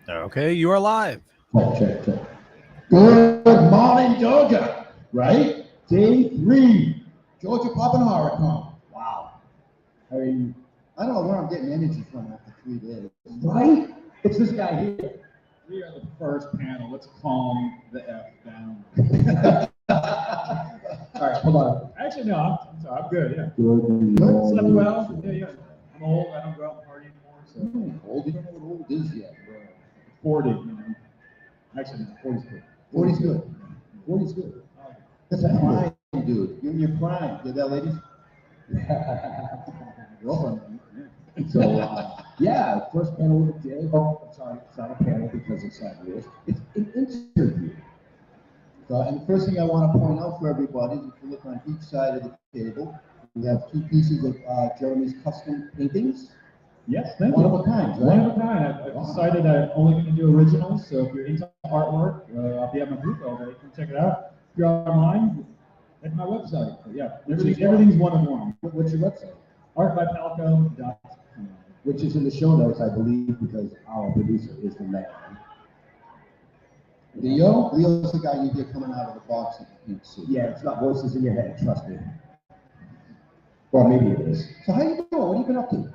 Okay, you are live. Check. Good morning, Georgia. Right? Day 3. Georgia popping Hurricane. Wow. I mean, I don't know where I'm getting energy from after 3 days. Right? It's this guy here. We are the first panel. Let's calm the F down. All right, hold on. Actually, no, I'm sorry. I'm good, yeah. Good. Slept well? Yeah. I'm old. I don't go out and party anymore. So. Old? You don't know what old is yet, bro. 40, you know. Actually, no, 40's good. 40's good. 40's good. That's a prime, dude. You're in your prime. Get that, ladies? Girlfriend. So, yeah, first panel of the day. Oh, I'm sorry, it's not a panel because it's not yours. It's an interview. So, and the first thing I want to point out for everybody is if you look on each side of the table, we have 2 pieces of Jeremy's custom paintings. Yes, thank you. One of a kind, right? One of a kind. I've decided I'm only going to do originals, so if you're into artwork, I'll be at my booth all day. Come check it out. If you're online, at my website. But yeah, everything's one of one. What's your website? Artbypalko.com. Which is in the show notes, I believe, because our producer is the man. Leo's the guy you hear coming out of the box that you can't see. Yeah, it's not voices in your head, trust me. Or maybe it is. So how you doing? What have you been up to?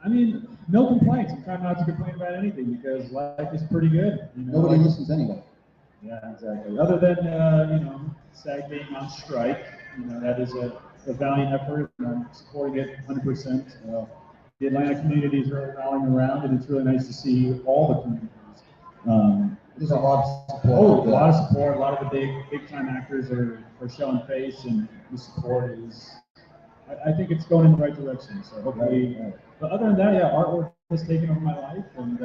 I mean, no complaints. I'm trying not to complain about anything because life is pretty good. You know, nobody listens anyway. Yeah, exactly. Other than, SAG being on strike, that is a valiant effort, and I'm supporting it 100%. The Atlanta community is really rallying around, and it's really nice to see all the communities. There's a lot of support. Oh, a lot of support. A lot of the big time actors are showing face, and the support is. I think it's going in the right direction. So hopefully, but other than that, yeah, artwork has taken over my life, and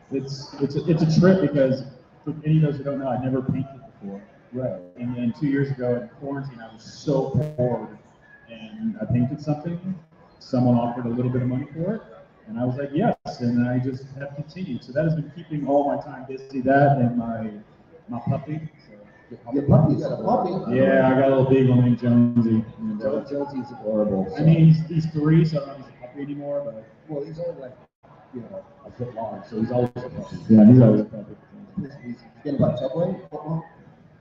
it's a trip because for any of those who don't know, I never painted before. Right. And then 2 years ago in quarantine, I was so bored, and I painted something. Someone offered a little bit of money for it, and I was like, yes, and I just have continued. So that has been keeping all my time busy. That and my puppy. Your puppy, you got a puppy? Yeah, I got a little beagle named Jonesy. Jonesy's adorable. So. I mean, he's 3, so I don't know if he's a puppy anymore, but. Well, he's only like, a foot long, so he's always a puppy. Yeah, he's always a puppy. He's getting about Subway football?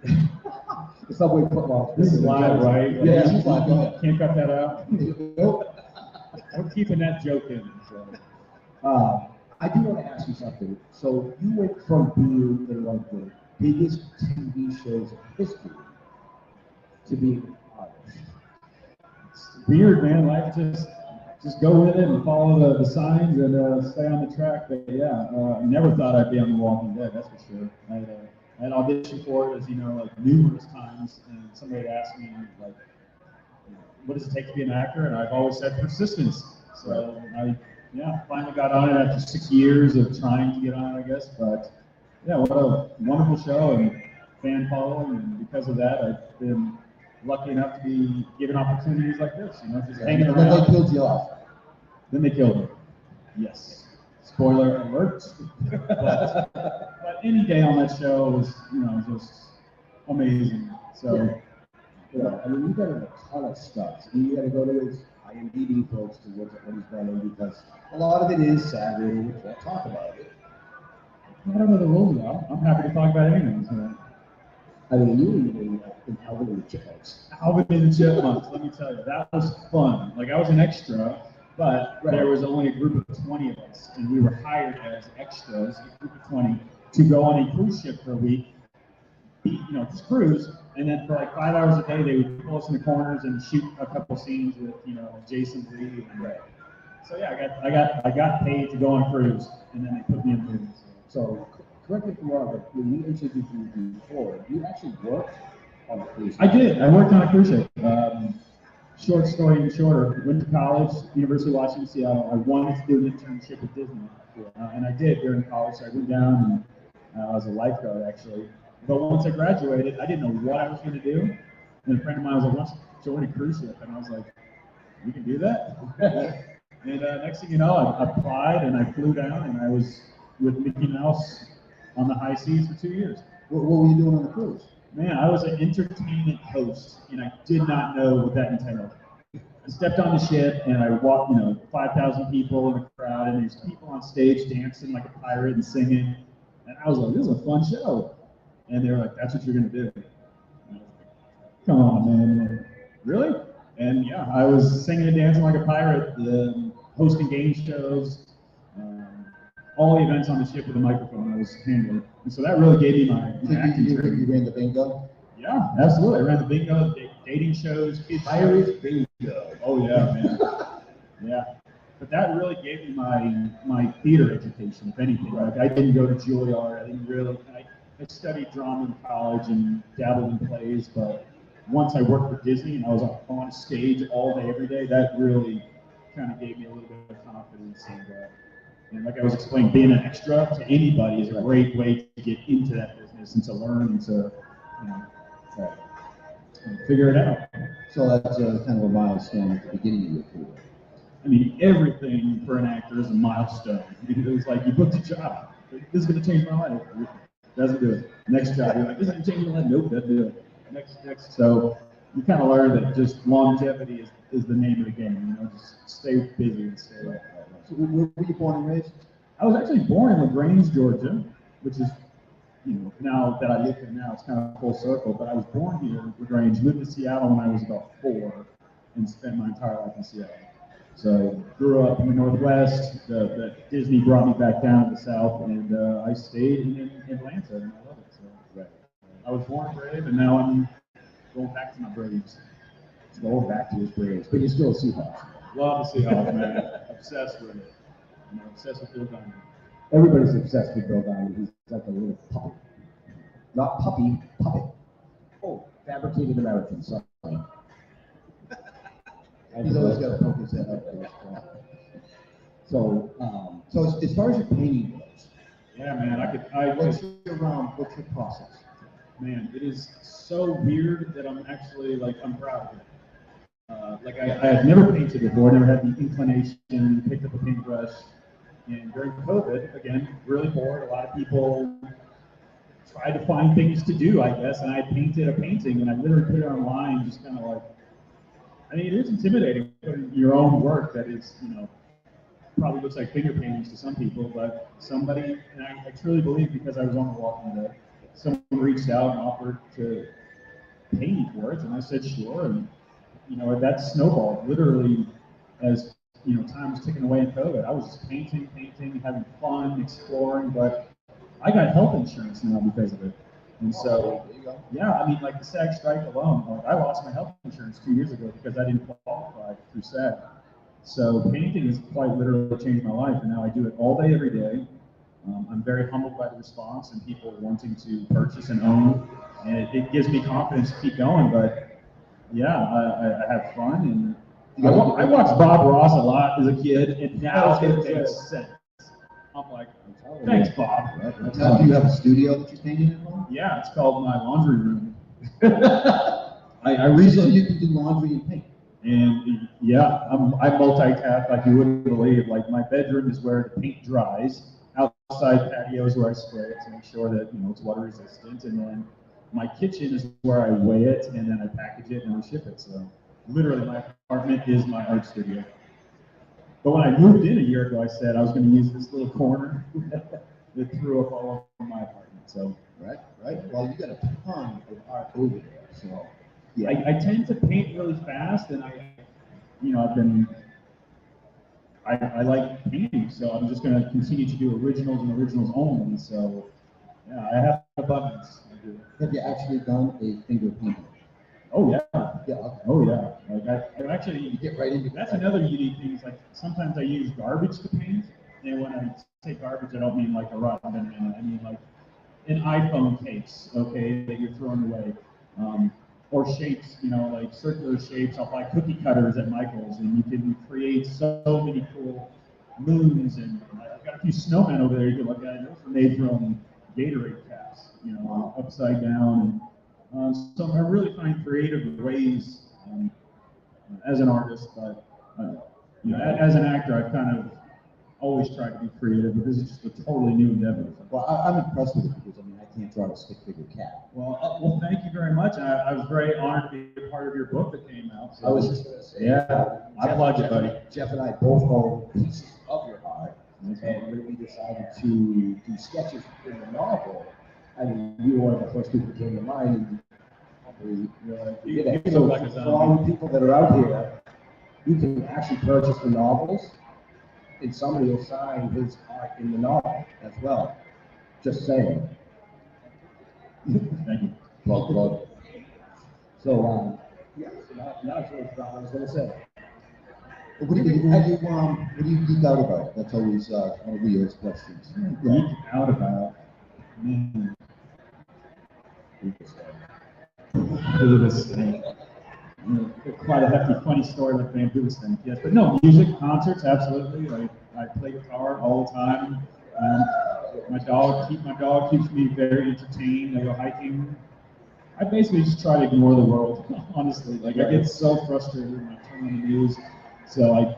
The Subway football. This is live, right? Yeah, this is live. Go ahead. Can't cut that out. Nope. We're keeping that joke in. So. I do want to ask you something. So you went from being in one of the biggest TV shows in history to being an artist. It's weird, man. Life just go with it and follow the signs and stay on the track. But yeah, I never thought I'd be on The Walking Dead. That's for sure. I had auditioned for it, as you know, like numerous times, and somebody had asked me like, what does it take to be an actor? And I've always said persistence. So I finally got on it after 6 years of trying to get on it, I guess. But yeah, what a wonderful show and fan following, and because of that, I've been lucky enough to be given opportunities like this, just hanging around. And then they killed you off. Then they killed me. Yes. Spoiler alert. but any day on that show was, just amazing. So. Yeah, I mean, you got a ton of stuff. You got to go to his IMDb folks to look at what he's done in because a lot of it is sad, and we can't talk about it. I don't know the rules now. I'm happy to talk about anything. So. I mean, you even in Alvin and the Chipmunks. Alvin and the Chipmunks, let me tell you, that was fun. Like, I was an extra, but there was only a group of 20 of us, and we were hired as extras, a group of 20, to go on a cruise ship for a week, just cruise, and then for like 5 hours a day, they would pull us in the corners and shoot a couple scenes with, Jason Lee. And, so yeah, I got paid to go on a cruise, and then they put me in movies. So, correct me if I'm wrong, but when we interviewed you before, you actually worked on a cruise ship. I did. I worked on a cruise ship. Short story shorter, went to college, University of Washington, Seattle. I wanted to do an internship at Disney, and I did during college. So I went down and I was a lifeguard, actually. But once I graduated, I didn't know what I was going to do. And a friend of mine was like, "Why don't you join a cruise ship?" And I was like, "You can do that?" And next thing you know, I applied and I flew down, and I was with Mickey Mouse on the high seas for 2 years. What were you doing on the cruise? Man, I was an entertainment host, and I did not know what that entailed. I stepped on the ship and I walked, 5,000 people in a crowd, and there's people on stage dancing like a pirate and singing. And I was like, this is a fun show. And they were like, that's what you're going to do. And I was like, come on, man. Like, really? And yeah, I was singing and dancing like a pirate, hosting game shows, all the events on the ship with a microphone I was handling. And so that really gave me my acting training. You ran the bingo? Yeah, absolutely. I ran the bingo, dating shows, kids Irish bingo. Oh yeah, man. Yeah. But that really gave me my theater education, if anything. Like I didn't go to Juilliard. I didn't really. I studied drama in college and dabbled in plays, but once I worked for Disney and I was on stage all day, every day, that really kind of gave me a little bit of confidence. And like I was explaining, being an extra to anybody is a great way to get into that business and to learn and to figure it out. So that's kind of a milestone at the beginning of your career. I mean, everything for an actor is a milestone. It was like, you booked a job. This is going to change my life. Doesn't do it. Next job. You're like, this isn't changing my life. Nope, doesn't do it. Next. So you kind of learn that just longevity is the name of the game. Just stay busy and stay right. So where were you born and raised? I was actually born in LaGrange, Georgia, which is, now that I live here now, it's kind of full circle. But I was born here in LaGrange, moved to Seattle when I was about 4, and spent my entire life in Seattle. So grew up in the Northwest. The Disney brought me back down to the South, and I stayed in Atlanta, and I love it. So I was born brave, and now I'm going back to my Braves. Going back to his Braves, but you're still a Seahawks. Love the Seahawks, man. Obsessed with it. Obsessed with Bill Diamond. Everybody's obsessed with Bill Diamond. He's like a little puppet. Not puppy, puppet. Oh, fabricated American, sorry. He's always got to poke his head up there. So as far as your painting goes, yeah, man, what's your process? Man, it is so weird that I'm actually I'm proud of it. I had never painted before, never had the inclination, picked up a paintbrush, and during COVID, again, really bored. A lot of people tried to find things to do, I guess, and I painted a painting, and I literally put it online, just kind of it is intimidating putting your own work that is, probably looks like finger paintings to some people, but somebody, and I truly believe because I was on The Walking Dead, someone reached out and offered to pay me for it, and I said sure, and that snowballed literally as time was ticking away in COVID. I was just painting, having fun, exploring, but I got health insurance now because of it. And so, yeah, I mean, the SAG strike alone, I lost my health insurance 2 years ago because I didn't qualify through SAG. So painting has quite literally changed my life, and now I do it all day, every day. I'm very humbled by the response and people wanting to purchase and own, and it gives me confidence to keep going. But yeah, I have fun, and I watched Bob Ross a lot as a kid, and now it makes sense. I'm like, thanks, Bob. Now, do you have a studio that you're painting in? Yeah, it's called my laundry room. I recently you can do laundry and paint. And yeah, I multitask like you wouldn't believe. My bedroom is where the paint dries. Outside patio is where I spray it to make sure that it's water resistant. And then my kitchen is where I weigh it, and then I package it and I ship it. So literally, my apartment is my art studio. But when I moved in a year ago, I said I was going to use this little corner that threw up all over my apartment. So right. Well, you got a ton of art over there. So yeah, I tend to paint really fast, and I like painting, so I'm just going to continue to do originals and originals only. So yeah, I have abundance. Have you actually done a finger painting? Oh yeah. Yeah. Okay. Oh yeah. I actually you get right into that's another unique thing. Is sometimes I use garbage to paint, and when I say garbage, I don't mean a rotten banana. I mean an iPhone case, okay, that you're throwing away, or shapes, circular shapes. I'll buy cookie cutters at Michael's, and you can create so many cool moons. And I've got a few snowmen over there you can look at. Those are made from Gatorade caps, upside down. So I really find creative ways as an artist, but as an actor, I've kind of always tried to be creative, but this is just a totally new endeavor. Well, I'm impressed with it because I mean I can't draw a stick figure cat. Well, thank you very much. I was very honored to be a part of your book that came out. So. I was just going to say. Yeah, I applaud you, buddy. Jeff and I both own pieces of your art, and when we decided to do sketches in the novel, I mean, you were one of the first people who came to mind, and probably, you did it. So for all the people that are out here, you can actually purchase the novels, and somebody will sign his art in the novel as well. Just saying. Thank you. Plug. So, yeah, so now it's what I was going to say. What do you geek out about? That's always one of Leo's questions. Geek out about? Man. Quite a hefty, funny story like Van Duvis thing, yes. But no, music, concerts, absolutely. Like I play guitar all the time. My dog keeps me very entertained. I go hiking. I basically just try to ignore the world, honestly. Like I get so frustrated when I turn on the news. So I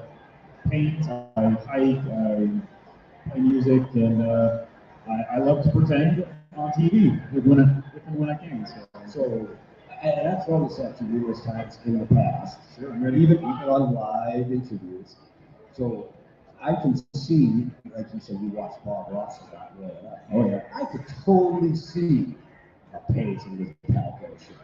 paint, I hike, I play music, and I love to pretend on TV when I can. So and that's what we said to numerous times in the past. Sure. Even on live interviews. So I can see, like you said, you watch Bob Ross a lot. Oh yeah. I could totally see a painting with Palko show.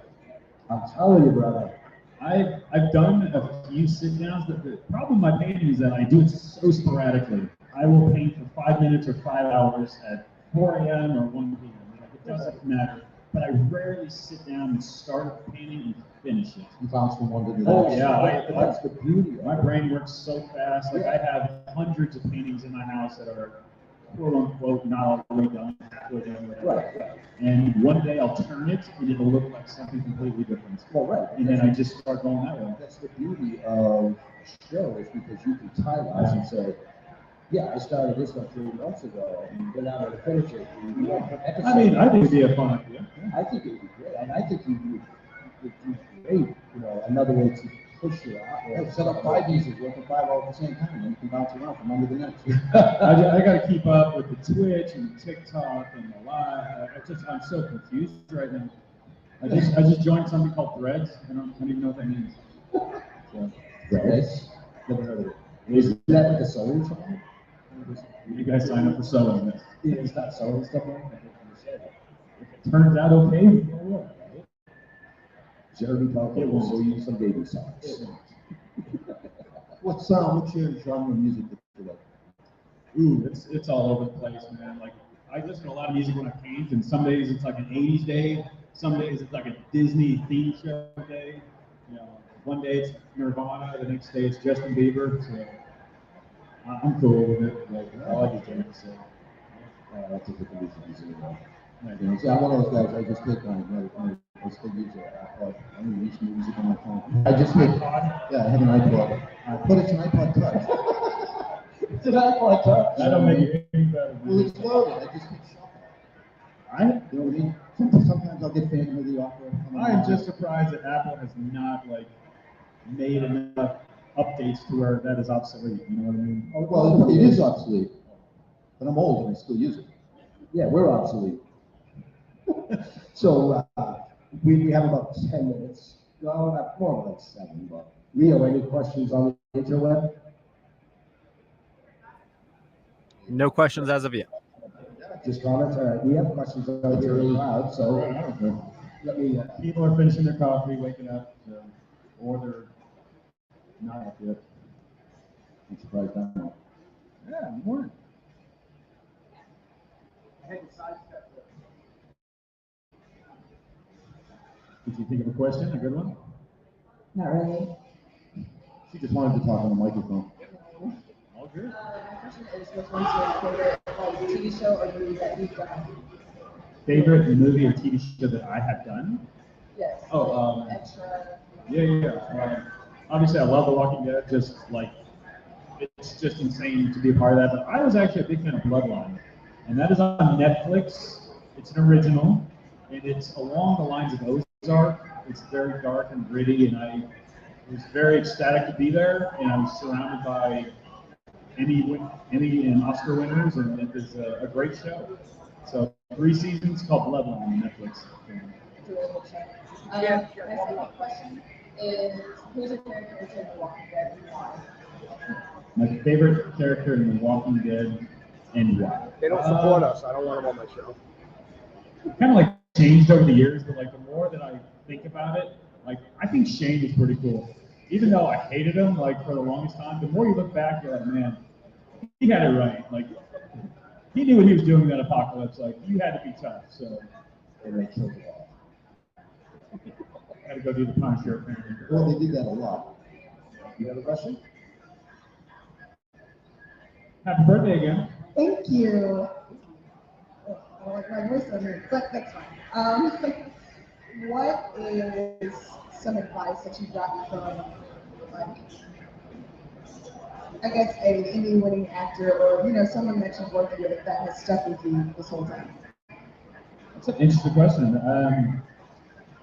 I'm telling you, brother. I've done a few sit-downs, but the problem with my painting is that I do it so sporadically. I will paint for 5 minutes or 5 hours at 4 a.m. or 1 p.m. Like, it doesn't matter. But I rarely sit down and start a painting and finish it. You bounce from one to the next. Oh yeah, that's the beauty. My brain works so fast. Like I have hundreds of paintings in my house that are quote unquote not all the way done, halfway done, whatever. Right. And one day I'll turn it and it'll look like something completely different. Well, right. And then I just start going that way. That's the beauty of shows because you can time us and say, yeah, I started this one 3 months ago, and now I'm going to finish it. I mean, I think it'd be a fun idea. I think it would be great, and I think you would create, another way to push your art. Set up 5 pieces, work for 5 all at the same time, and you can bounce around from one to the next. I got to keep up with the Twitch and the TikTok and the live. I'm so confused right now. I just joined something called Threads. I don't even know what that means. So, Threads? Never heard of it. Is that like a sewing channel? You guys sign up for sewing. Yeah, it's not sewing stuff like that. If it turns out okay, we go well. Jeremy Palko will sew you some baby socks. What's your genre of music that you like? Ooh, it's all over the place, man. Like I listen to a lot of music when I paint, and some days it's like an '80s day, some days it's like a Disney theme show day. One day it's Nirvana, the next day it's Justin Bieber. So I'm cool with it. Like I like it, so that's a good music. See, I'm one of those guys. I just take I still use an iPod. I don't use music on my phone. I just take. Yeah, I have an iPod. But it's an iPod Touch. It's an iPod Touch. That don't make it any better. Well, it's loaded. I just hit shuffle. You know what I mean? Sometimes I'll get Phantom of the Opera. I am just surprised that Apple has not made enough updates to where that is obsolete. You know what I mean? Well, it is obsolete. But I'm old and I still use it. Yeah, we're obsolete. So we have about 10 minutes. No, not more like 7. But Leo, any questions on the interweb? No questions as of yet. Just comments. All right, we have questions out here really loud. So let me. People are finishing their coffee, waking up, or they're not up yet. I'm surprised I'm not. Yeah, morning. Did you think of a question? A good one? Not really. She just wanted to talk on the microphone. All good. My question is, which one's your favorite TV show or movie that you've done? Favorite movie or TV show that I have done? Yes. Oh, Extra. Yeah. Obviously, I love The Walking Dead. It's just insane to be a part of that. But I was actually a big fan of Bloodline, and that is on Netflix. It's an original, and it's along the lines of Ozark. It's very dark and gritty, and I was very ecstatic to be there. And I was surrounded by Emmy and Oscar winners, and it is a great show. So 3 seasons, called Bloodline on Netflix. My second question is, who's your favorite character in The Walking Dead and why? My favorite character in The Walking Dead and why? They don't support us. I don't want them on my show. Kind of like changed over the years, but like the more that I think about it, like I think Shane was pretty cool. Even though I hated him like for the longest time, the more you look back, you're like, man, he had it right. Like he knew what he was doing in that apocalypse. Like you had to be tough. So And they killed it all. I had to go do the Punisher apparently. Well, they did that a lot. You have a question? Happy birthday again. Thank you. Oh, I don't like my voice on here, but that's fine. What is some advice that you've gotten from, like, I guess, an Emmy-winning actor or, someone that you've worked with that has stuck with you this whole time? That's an interesting question.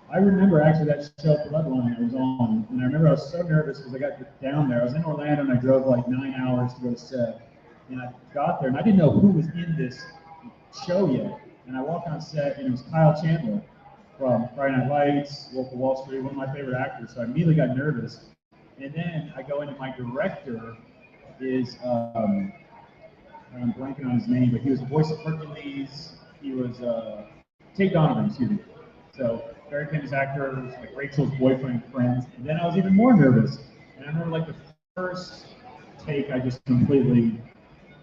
I remember actually that show Bloodline I was on, and I remember I was so nervous because I got down there. I was in Orlando and I drove like 9 hours to go to set, and I got there and I didn't know who was in this show yet. And I walked on set and it was Kyle Chandler from Friday Night Lights, Wolf of Wall Street, one of my favorite actors. So I immediately got nervous, and then I go into my director is I'm blanking on his name, but he was the voice of Hercules. He was Tate Donovan, excuse me. So very famous actor, was like Rachel's boyfriend, Friends. And then I was even more nervous. And I remember like the first take, I just completely,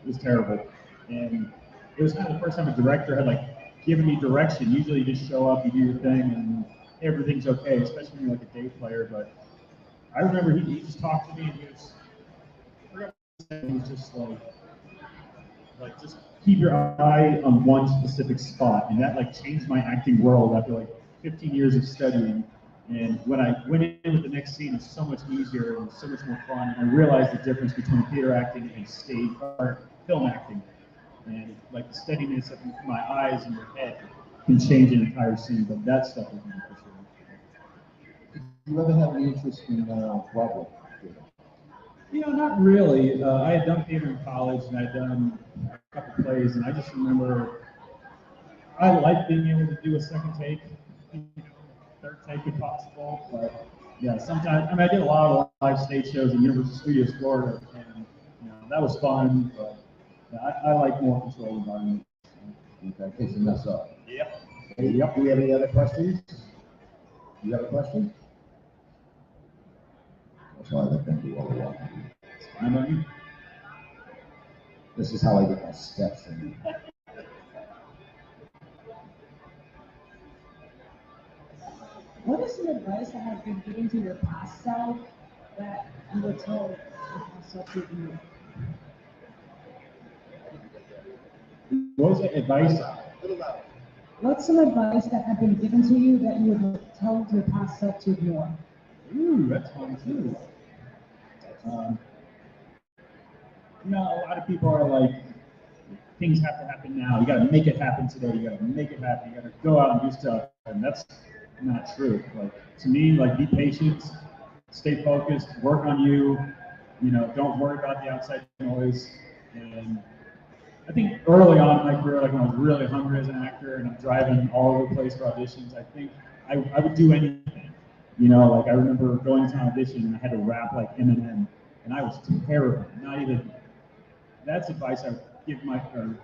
it was terrible. And it was kind of the first time a director had like given me direction. Usually you just show up, you do your thing, and everything's okay, especially when you're like a day player. But I remember he just talked to me and he was just like just keep your eye on one specific spot. And that like changed my acting world after like 15 years of studying. And when I went in with the next scene, it's so much easier and so much more fun. And I realized the difference between theater acting and stage or film acting. And like the steadiness of my eyes and your head can change an entire scene. But that stuff is me for sure. Do you ever have any interest in Broadway? Not really. I had done theater in college and I'd done a couple plays, and I just remember I like being able to do a second take, third take if possible. But yeah, sometimes I did a lot of live stage shows in Universal Studios Florida, and that was fun. But yeah, I like more controlled environment. Okay, in case you mess up. Yep. Yep. Do we have any other questions? You have a question? That's why I let them do all the walking. I'm on you. This is how I get my steps in. What is some advice that has been given to your past self that you would tell your past self to do? What was the advice? What's some advice that had been given to you that you would tell your past self to ignore? Ooh, that's fun too. A lot of people are like, things have to happen now. You got to make it happen today. You got to make it happen. You got to go out and do stuff, and that's not true. Like to me, like be patient, stay focused, work on you. Don't worry about the outside noise. And I think early on in my career, like when I was really hungry as an actor and I'm driving all over the place for auditions, I think I would do anything. Like I remember going to an audition and I had to rap like Eminem, and I was terrible. Not even. That's advice I would give or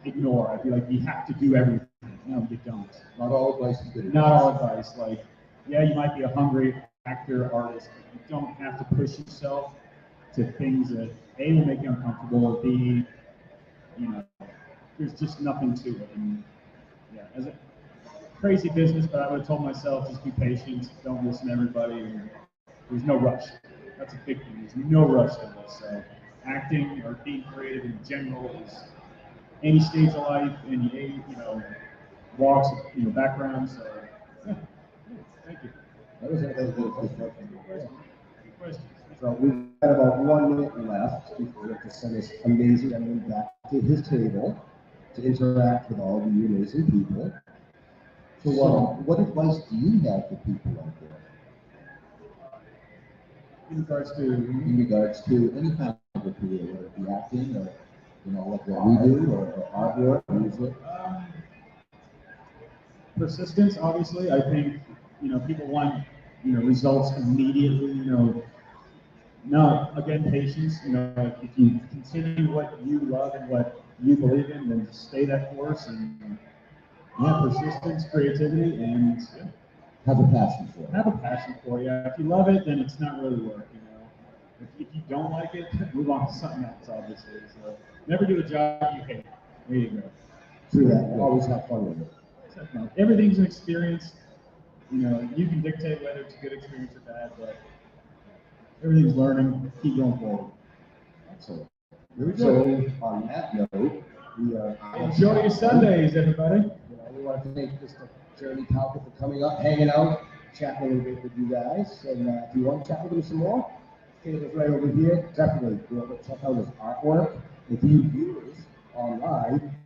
ignore. I'd be like, you have to do everything. No, you don't. Not all advice is good. Not all advice. Like, yeah, you might be a hungry actor, artist, but you don't have to push yourself to things that A, will make you uncomfortable, B, there's just nothing to it. And yeah, as a crazy business, but I would have told myself, just be patient, don't listen to everybody, and there's no rush. That's a big thing. There's no rush to this. So acting or being creative in general is any stage of life, any walks, backgrounds. So yeah, thank you. That was a good question. Good question. So we've got about 1 minute left before we have to send this amazing Emily back to his table to interact with all of you amazing people. So what advice do you have for people out there? In regards to In regards to any kind of your career, whether it be acting or, you know, like what we do or artwork or music? Persistence, obviously. I think, you know, people want, you know, results immediately, you know. No, again, patience. You know, if you continue what you love and what you believe in, then just stay that course. And yeah, persistence, creativity, and yeah, Have a passion for it. have a passion for it. Yeah, if you love it, then it's not really work. You know, if you don't like it, move on to something else. Obviously, so never do a job you hate. There you go. True that. Always have fun with it. Everything's an experience. You know, you can dictate whether it's a good experience or bad, but everything's learning. Keep going forward. Excellent. Very good. So on that note, we are Enjoy your Sundays, everybody. You know, we want to thank Mr. Jeremy Palko for coming up, hanging out, chatting a little bit with you guys. And if you want to chat with him some more, Caleb's right over here. Definitely go over check out his artwork. If you viewers online,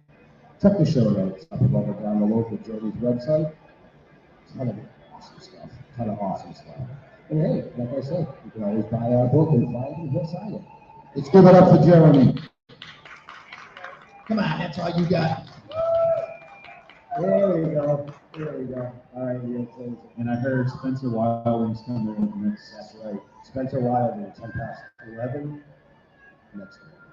check the show notes up above or down below for Jeremy's website. Ton of awesome stuff. Ton of awesome stuff. And hey, like I said, you can always buy our book and find him, he'll sign it. Let's give it up for Jeremy. Come on, that's all you got. There we go. There we go. All right, we'll close it. And I heard Spencer Wilding's coming in next. That's right. Spencer Wilder, 10 past 11 next week.